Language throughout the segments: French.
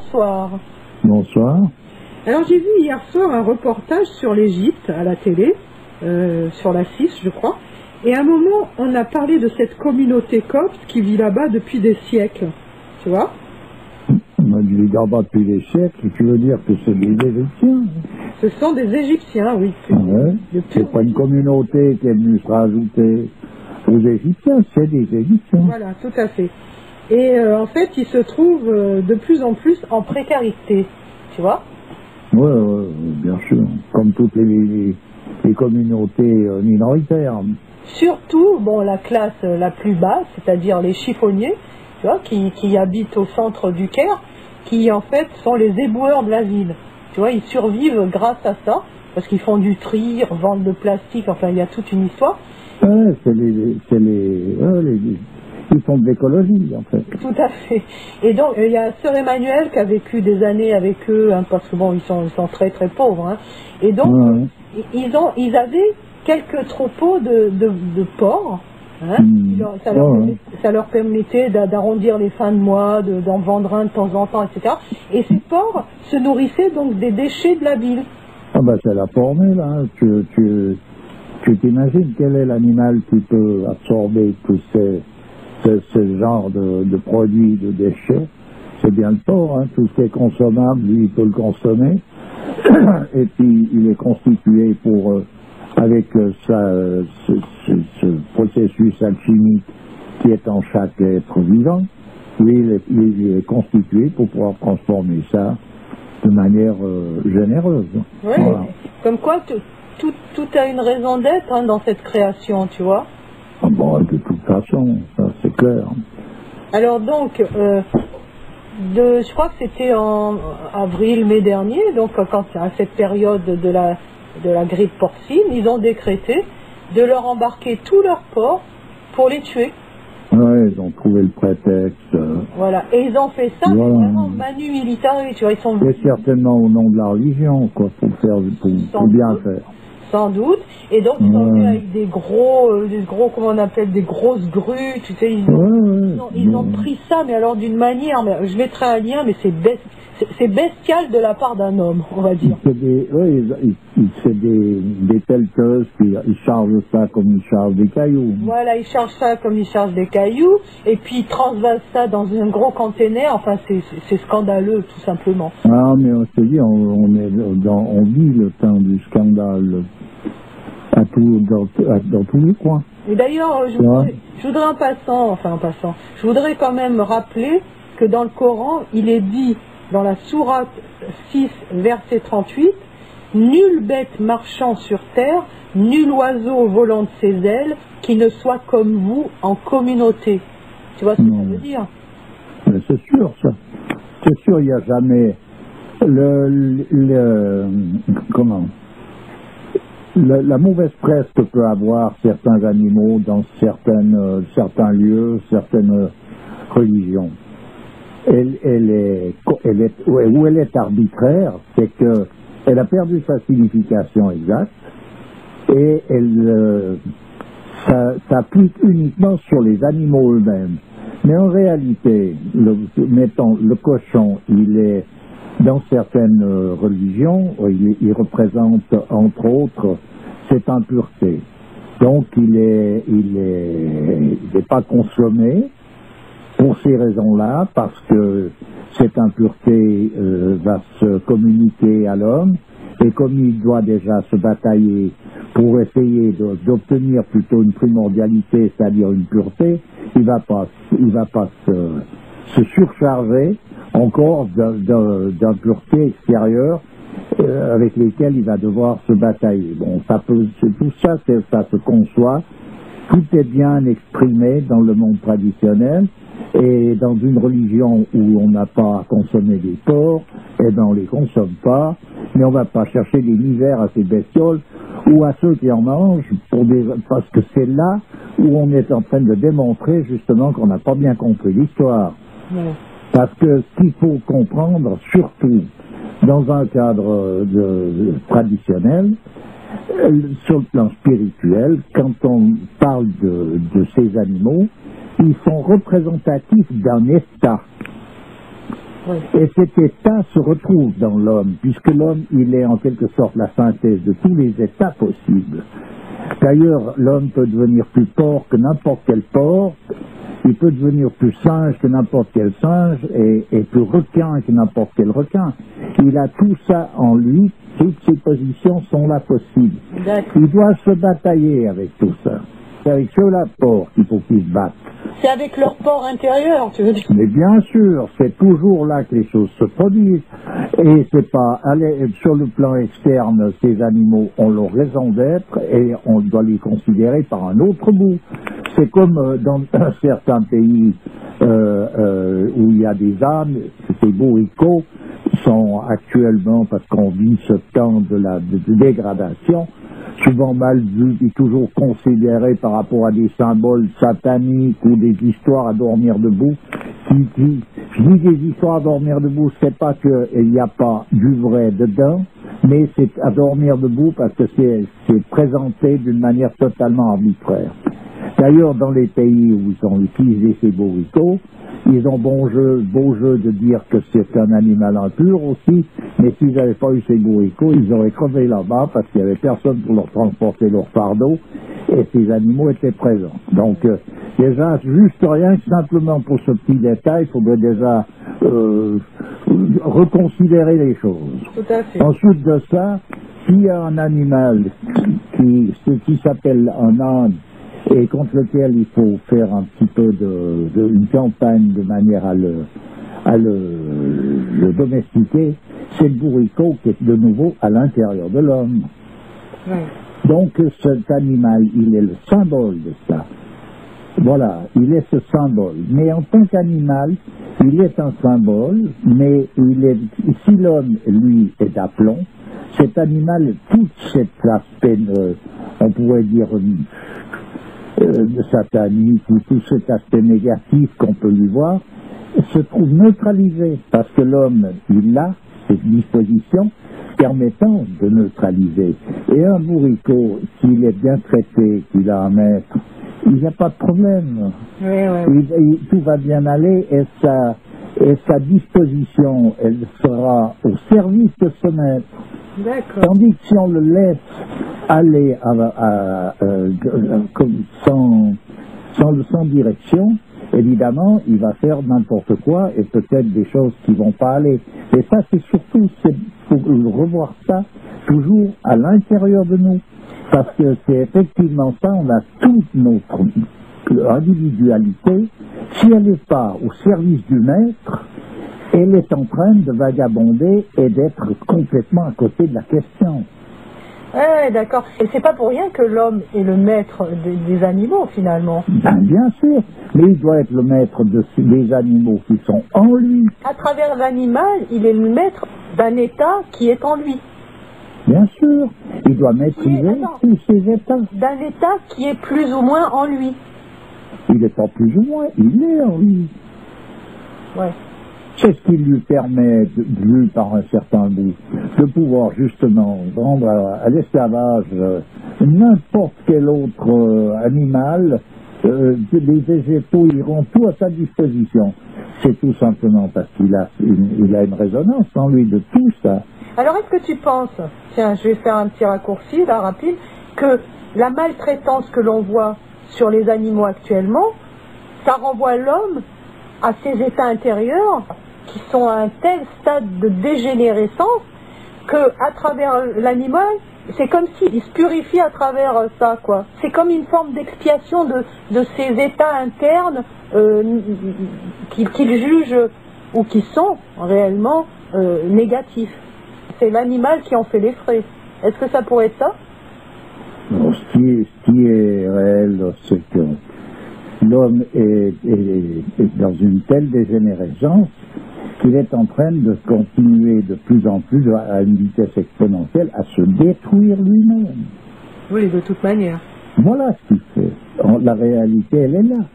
bonsoir. Bonsoir. Alors j'ai vu hier soir un reportage sur l'Égypte à la télé, sur la 6 je crois, et à un moment on a parlé de cette communauté copte qui vit là-bas depuis des siècles, tu vois. On a dit là-bas depuis des siècles, tu veux dire que c'est des Égyptiens? Ce sont des Égyptiens, oui. Ouais. C'est pas une communauté qui est venue se rajouter aux Égyptiens, c'est des Égyptiens. Voilà, tout à fait. Et en fait, ils se trouvent de plus en plus en précarité, tu vois. Oui, bien sûr, comme toutes les communautés minoritaires. Surtout, bon, la classe la plus basse, c'est-à-dire les chiffonniers, tu vois, qui habitent au centre du Caire, qui en fait sont les éboueurs de la ville. Tu vois, ils survivent grâce à ça, parce qu'ils font du tri, revendent le plastique, enfin, il y a toute une histoire. Ouais, ils font de l'écologie, en fait. Tout à fait. Et donc, il y a Sœur Emmanuel qui a vécu des années avec eux, hein, parce que bon, ils sont très très pauvres. Hein. Et donc, ils avaient quelques troupeaux de porcs. Hein. Ça leur permettait d'arrondir les fins de mois, d'en vendre un de temps en temps, etc. Et ces porcs se nourrissaient donc des déchets de la ville. Ah bah c'est la formule, hein. Tu t'imagines quel est l'animal qui peut absorber tous ce genre de produits, de déchets? C'est bien le porc, hein. Tout ce qui est consommable, lui, il peut le consommer. Et puis, il est constitué avec ce processus alchimique qui est en chaque être vivant. Lui, il est constitué pour pouvoir transformer ça de manière généreuse. Oui, voilà. Comme quoi, tout a une raison d'être hein, dans cette création, tu vois. Ah bon, de toute façon, ça c'est clair. Alors donc, je crois que c'était en avril, mai dernier, donc quand à cette période de la grippe porcine, ils ont décrété de leur embarquer tous leurs porcs pour les tuer. Oui, ils ont trouvé le prétexte. Voilà, et ils ont fait ça vraiment manu militari, tu vois, ils sont... C'est certainement au nom de la religion, quoi, pour bien faire. Sans doute, et donc ils sont venus avec des gros, comment on appelle, des grosses grues, tu sais, ils ont pris ça, mais alors d'une manière, mais je mettrai un lien, mais c'est bestial de la part d'un homme, on va dire. C'est des pelleteuses, puis ils chargent ça comme ils chargent des cailloux. Voilà, ils chargent ça comme ils chargent des cailloux, et puis ils transvasent ça dans un gros container, enfin c'est scandaleux tout simplement. Ah, mais on se dit, on vit le temps du scandale dans tous les coins. Et d'ailleurs, je voudrais je voudrais quand même rappeler que dans le Coran, il est dit, dans la sourate 6, verset 38, « Nulle bête marchant sur terre, nul oiseau volant de ses ailes, qui ne soit comme vous en communauté. » Tu vois ce que ça veut dire? C'est sûr, ça. C'est sûr, il n'y a jamais la mauvaise presse que peut avoir certains animaux dans certains lieux, certaines religions. Où elle est arbitraire, c'est que elle a perdu sa signification exacte et ça s'applique uniquement sur les animaux eux-mêmes. Mais en réalité, le cochon, il est dans certaines religions, il représente entre autres cette impureté. Donc il n'est pas consommé pour ces raisons-là, parce que cette impureté va se communiquer à l'homme, et comme il doit déjà se batailler pour essayer d'obtenir plutôt une primordialité, c'est-à-dire une pureté, il va pas se surcharger encore d'impuretés extérieures avec lesquelles il va devoir se batailler. Bon, tout ça, ça se conçoit. Tout est bien exprimé dans le monde traditionnel, et dans une religion où on n'a pas à consommer des porcs, eh ben on les consomme pas, mais on va pas chercher des misères à ces bestioles ou à ceux qui en mangent, parce que c'est là où on est en train de démontrer justement qu'on n'a pas bien compris l'histoire. Parce que ce qu'il faut comprendre, surtout dans un cadre traditionnel, sur le plan spirituel, quand on parle de ces animaux, ils sont représentatifs d'un état. Oui. Et cet état se retrouve dans l'homme, puisque l'homme, il est en quelque sorte la synthèse de tous les états possibles. D'ailleurs, l'homme peut devenir plus porc que n'importe quel porc, il peut devenir plus singe que n'importe quel singe, et plus requin que n'importe quel requin. Il a tout ça en lui, toutes ces positions sont là possibles. Il doit se batailler avec tout ça. C'est avec ceux-là porc qu'il faut qu'ils se battent. C'est avec leur port intérieur, tu veux dire? Mais bien sûr, c'est toujours là que les choses se produisent. Et c'est pas, sur le plan externe, ces animaux ont leur raison d'être et on doit les considérer par un autre bout. C'est comme dans certains pays où il y a des ânes, ces bourricots sont actuellement, parce qu'on vit ce temps de dégradation, souvent mal vu et toujours considéré par rapport à des symboles sataniques ou des histoires à dormir debout. Je dis des histoires à dormir debout, c'est pas qu'il n'y a pas du vrai dedans, mais c'est à dormir debout parce que c'est présenté d'une manière totalement arbitraire. D'ailleurs, dans les pays où ils ont utilisé ces bourricots, ils ont beau jeu de dire que c'est un animal impur aussi, mais s'ils n'avaient pas eu ces bourricots, ils auraient crevé là-bas parce qu'il n'y avait personne pour leur transporter leur fardeau et ces animaux étaient présents. Donc, déjà, juste rien que simplement pour ce petit détail, il faudrait déjà reconsidérer les choses. Tout à fait. Ensuite de ça, s'il y a un animal qui s'appelle un âne, et contre lequel il faut faire un petit peu une campagne de manière à le domestiquer, c'est le bourricot qui est de nouveau à l'intérieur de l'homme. Oui. Donc cet animal, il est le symbole de ça. Voilà, il est ce symbole. Mais en tant qu'animal, il est un symbole, mais si l'homme, lui, est d'aplomb, cet animal, tout cet aspect, on pourrait dire, satanique ou tout cet aspect négatif qu'on peut lui voir se trouve neutralisé parce que l'homme, il a cette disposition permettant de neutraliser. Et un bourricot, s'il est bien traité, qu'il a un maître, il n'y a pas de problème. Oui. Tout va bien aller et sa disposition, elle sera au service de ce maître. Tandis que si on le laisse aller sans direction, évidemment, il va faire n'importe quoi et peut-être des choses qui vont pas aller. Et ça, c'est surtout, pour revoir ça toujours à l'intérieur de nous. Parce que c'est effectivement ça, on a toute notre individualité. Si elle n'est pas au service du maître, elle est en train de vagabonder et d'être complètement à côté de la question. Oui, d'accord. Et c'est pas pour rien que l'homme est le maître des animaux, finalement. Bien sûr, mais il doit être le maître des animaux qui sont en lui. À travers l'animal, il est le maître d'un état qui est en lui. Bien sûr, il doit maîtriser tous ses états. D'un état qui est plus ou moins en lui. Il est pas plus ou moins, il est en lui. Ouais. C'est ce qui lui permet, vu par un certain bout, de pouvoir justement rendre à l'esclavage n'importe quel autre animal. Les végétaux iront tout à sa disposition. C'est tout simplement parce qu'il a une résonance en lui de tout ça. Alors est-ce que tu penses, tiens, je vais faire un petit raccourci là, rapide, que la maltraitance que l'on voit sur les animaux actuellement, ça renvoie l'homme à ses états intérieurs qui sont à un tel stade de dégénérescence qu'à travers l'animal, c'est comme s'il se purifie à travers ça, quoi. C'est comme une forme d'expiation de ces états internes qu'il juge ou qui sont réellement négatifs. C'est l'animal qui en fait les frais. Est-ce que ça pourrait être ça? Non, ce qui est réel, c'est que l'homme est dans une telle dégénérescence qu'il est en train de continuer de plus en plus à une vitesse exponentielle à se détruire lui-même. Oui, de toute manière. Voilà ce qu'il fait. La réalité, elle est là.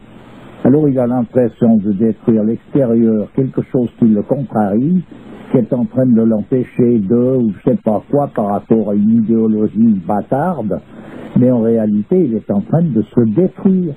Alors il a l'impression de détruire l'extérieur, quelque chose qui le contrarie, qui est en train de l'empêcher ou je sais pas quoi par rapport à une idéologie bâtarde, mais en réalité, il est en train de se détruire.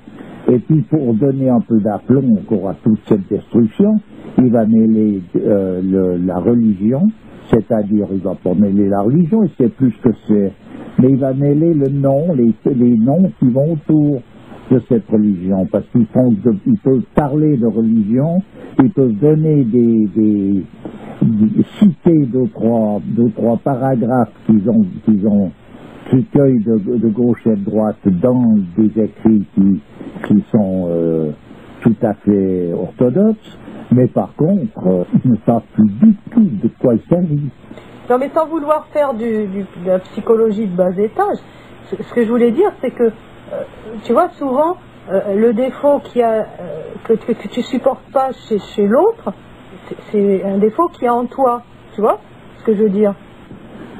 Et puis, pour donner un peu d'aplomb encore à toute cette destruction, il va mêler la religion, c'est-à-dire il va pas mêler la religion, il sait plus ce que c'est, mais il va mêler le nom, les noms qui vont autour de cette religion, parce qu'ils peuvent parler de religion, ils peuvent donner citer deux, trois paragraphes qui cueillent de gauche et de droite dans des écrits qui sont tout à fait orthodoxes, mais par contre, ils ne savent plus du tout de quoi il s'agit. Non, mais sans vouloir faire de la psychologie de bas étage, ce que je voulais dire, c'est que, tu vois, souvent, le défaut que tu supportes pas chez l'autre, c'est un défaut qui est en toi, tu vois ce que je veux dire?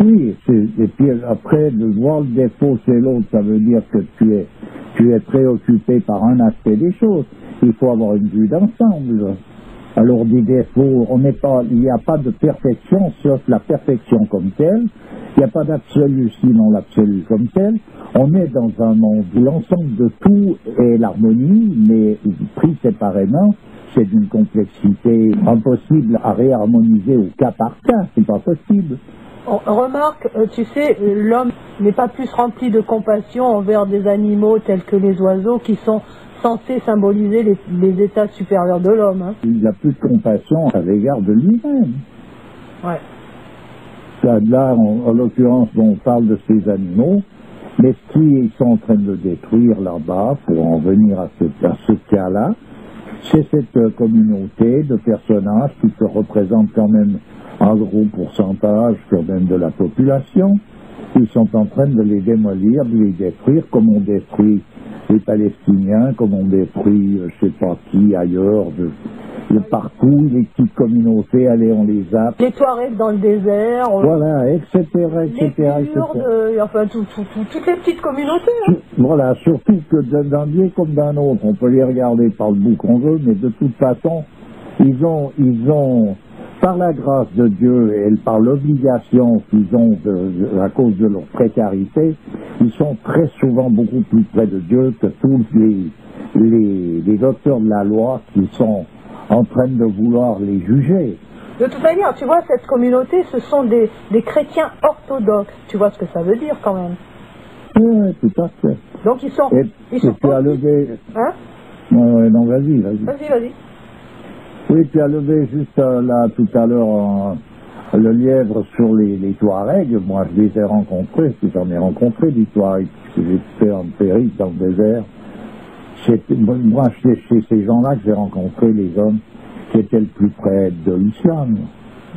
Oui, et puis après, de voir le défaut chez l'autre, ça veut dire que tu es préoccupé par un aspect des choses. Il faut avoir une vue d'ensemble. Alors des défauts, il n'y a pas de perfection sauf la perfection comme telle. Il n'y a pas d'absolu sinon l'absolu comme tel. On est dans un monde où l'ensemble de tout est l'harmonie, mais pris séparément, c'est d'une complexité impossible à réharmoniser au cas par cas. C'est pas possible. Remarque, tu sais, l'homme n'est pas plus rempli de compassion envers des animaux tels que les oiseaux qui sont censés symboliser les états supérieurs de l'homme. Hein. Il n'a plus de compassion à l'égard de lui-même. Ouais. Là, en l'occurrence, on parle de ces animaux, mais ce qu'ils sont en train de détruire là-bas, pour en venir à ce cas-là, c'est cette communauté de personnages qui se représentent quand même un gros pourcentage quand même de la population. Ils sont en train de les démolir, de les détruire, comme on détruit les Palestiniens, comme on détruit je sais pas qui ailleurs, de partout, les petites communautés, allez, on les zappe. Les Touaregs dans le désert. Voilà, etc., etc. Les Kurdes, enfin, toutes les petites communautés. Hein. Voilà, surtout que d'un lieu comme d'un autre, on peut les regarder par le bout qu'on veut, mais de toute façon, ils ont par la grâce de Dieu et par l'obligation qu'ils ont à cause de leur précarité, ils sont très souvent beaucoup plus près de Dieu que tous les auteurs de la loi qui sont en train de vouloir les juger. De toute manière, tu vois, cette communauté, ce sont des chrétiens orthodoxes. Tu vois ce que ça veut dire quand même? Oui, tout à fait. Donc ils sont... Et tu as levé... Hein? Non, vas-y. Vas-y. Oui, tu as levé juste là, tout à l'heure, le lièvre sur les Touaregs. Moi, je les ai rencontrés, parce que j'en ai rencontré des Touaregs, parce que j'ai fait un périple dans le désert. Moi, c'est chez ces gens-là que j'ai rencontré les hommes qui étaient le plus près de l'islam.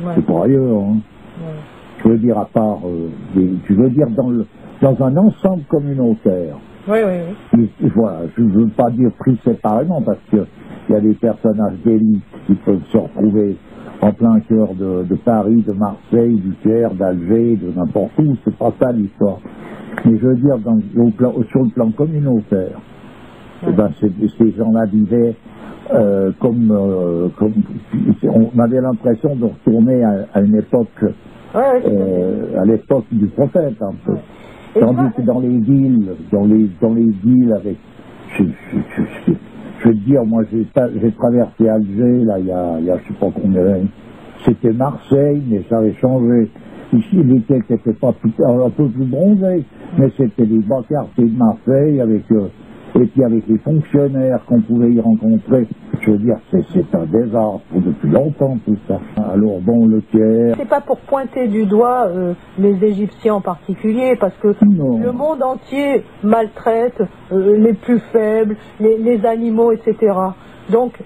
Ouais. C'est pas ailleurs. Hein. Ouais. Je veux dire, à part... tu veux dire dans un ensemble communautaire. Oui. Voilà, je ne veux pas dire pris séparément, parce que il y a des personnages d'élite qui peuvent se retrouver en plein cœur de Paris, de Marseille, du Caire, d'Alger, de n'importe où. C'est pas ça l'histoire. Mais je veux dire, sur le plan communautaire, eh ben, ces gens-là vivaient comme on avait l'impression de retourner à une époque, à l'époque du prophète, un peu. Tandis que dans les villes avec, je veux dire, moi j'ai traversé Alger, là, il y a je sais pas combien, c'était Marseille, mais ça avait changé. Ici, les têtes n'étaient pas un peu plus bronzés, mais c'était les bas quartiers de Marseille et puis avec les fonctionnaires qu'on pouvait y rencontrer. Je veux dire, c'est un désastre depuis longtemps tout ça. Alors bon, le Caire... C'est pas pour pointer du doigt les Égyptiens en particulier, parce que le monde entier maltraite les plus faibles, les animaux, etc. Donc,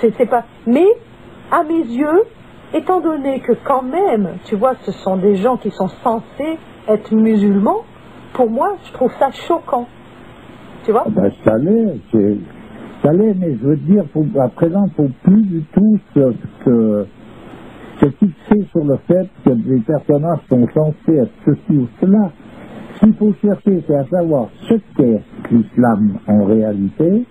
c'est pas... Mais, à mes yeux, étant donné que quand même, tu vois, ce sont des gens qui sont censés être musulmans, pour moi, je trouve ça choquant. Tu vois? Ben, ça l'est, mais je veux dire, à présent, il ne faut plus du tout se fixer sur le fait que les personnages sont censés être ceci ou cela. Ce qu'il faut chercher, c'est à savoir ce qu'est l'islam en réalité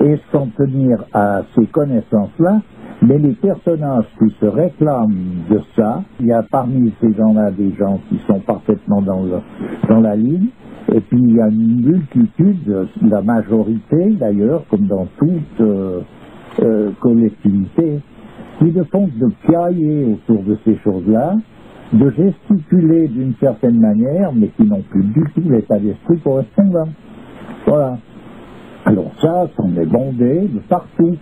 et s'en tenir à ces connaissances-là. Mais les personnages qui se réclament de ça, il y a parmi ces gens-là des gens qui sont parfaitement dans la ligne. Et puis il y a une multitude, la majorité d'ailleurs, comme dans toute collectivités qui ne font de piailler autour de ces choses-là, de gesticuler d'une certaine manière, mais qui n'ont plus du tout l'état d'esprit correspondant. Voilà. Alors ça est bondé de partout.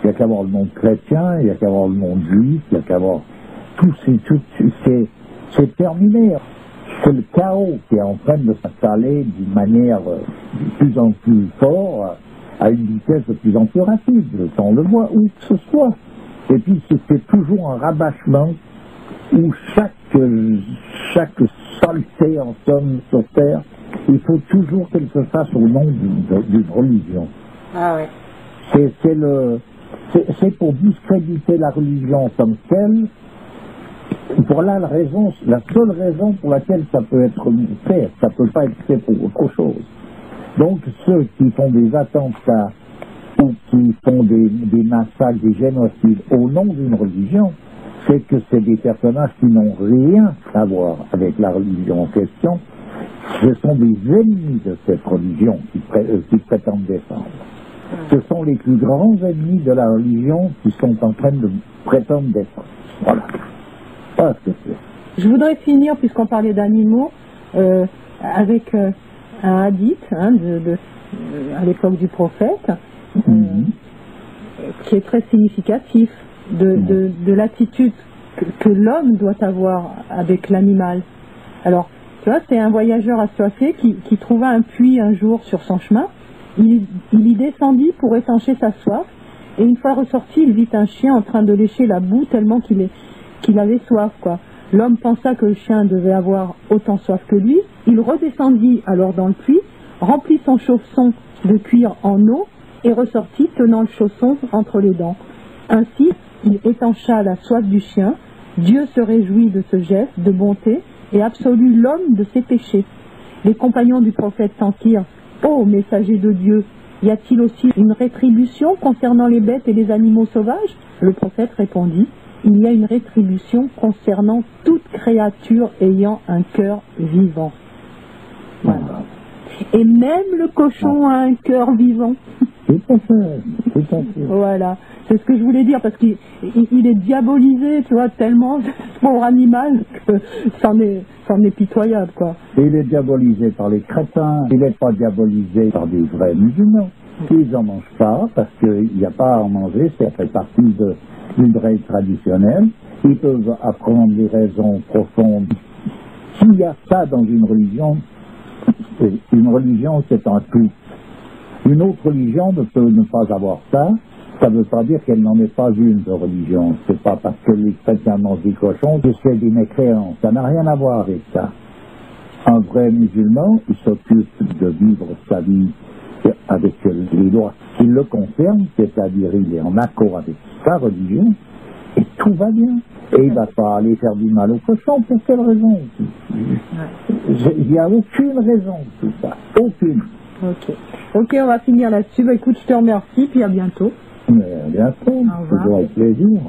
Il n'y a qu'à voir le monde chrétien, il n'y a qu'à voir le monde juif, il n'y a qu'à voir c'est terminé. C'est le chaos qui est en train de s'installer d'une manière de plus en plus forte, à une vitesse de plus en plus rapide. On le voit où que ce soit. Et puis c'est toujours un rabâchement où chaque saleté en somme sur terre, il faut toujours qu'elle se fasse au nom d'une religion. Ah ouais. C'est pour discréditer la religion comme telle. Voilà la seule raison pour laquelle ça peut être fait. Ça ne peut pas être fait pour autre chose. Donc ceux qui font des attentats ou qui font des massacres, des génocides au nom d'une religion, c'est que c'est des personnages qui n'ont rien à voir avec la religion en question. Ce sont des ennemis de cette religion qui prétendent défendre. Ce sont les plus grands ennemis de la religion qui sont en train de prétendre défendre. Voilà. Voilà ce que c'est. Je voudrais finir, puisqu'on parlait d'animaux, avec un hadith à l'époque du prophète, qui est très significatif de l'attitude que l'homme doit avoir avec l'animal. Alors, tu vois, c'est un voyageur assoiffé qui trouva un puits un jour sur son chemin. Il y descendit pour étancher sa soif, et une fois ressorti, il vit un chien en train de lécher la boue tellement qu'il avait soif, quoi. L'homme pensa que le chien devait avoir autant soif que lui. Il redescendit alors dans le puits, remplit son chausson de cuir en eau et ressortit tenant le chausson entre les dents. Ainsi, il étancha la soif du chien. Dieu se réjouit de ce geste de bonté et absolut l'homme de ses péchés. Les compagnons du prophète s'enquirent. « Ô messager de Dieu, y a-t-il aussi une rétribution concernant les bêtes et les animaux sauvages ?» Le prophète répondit. Il y a une rétribution concernant toute créature ayant un cœur vivant. Voilà. Et même le cochon a un cœur vivant. Tout à fait. Voilà. C'est ce que je voulais dire, parce qu'il est diabolisé, tu vois, tellement, ce pauvre animal, que c'en est pitoyable, quoi. Il est diabolisé par les chrétiens, il n'est pas diabolisé par des vrais musulmans. Ils n'en mangent pas, parce qu'il n'y a pas à en manger, ça fait partie d'une règle traditionnelle. Ils peuvent apprendre des raisons profondes. S'il y a ça dans une religion c'est un tout. Une autre religion ne peut ne pas avoir ça. Ça ne veut pas dire qu'elle n'en est pas une de religion. C'est pas parce que les chrétiens mangent des cochons que c'est des mécréants. Ça n'a rien à voir avec ça. Un vrai musulman, il s'occupe de vivre sa vie avec les lois qui le concernent, c'est-à-dire il est en accord avec sa religion, et tout va bien. Et il ne va pas aller faire du mal aux cochons. Pour quelle raison? Il n'y a aucune raison de tout ça. Aucune. Ok, on va finir là-dessus. Bah, écoute, je te remercie, puis à bientôt. Mais à bientôt. Toujours avec plaisir.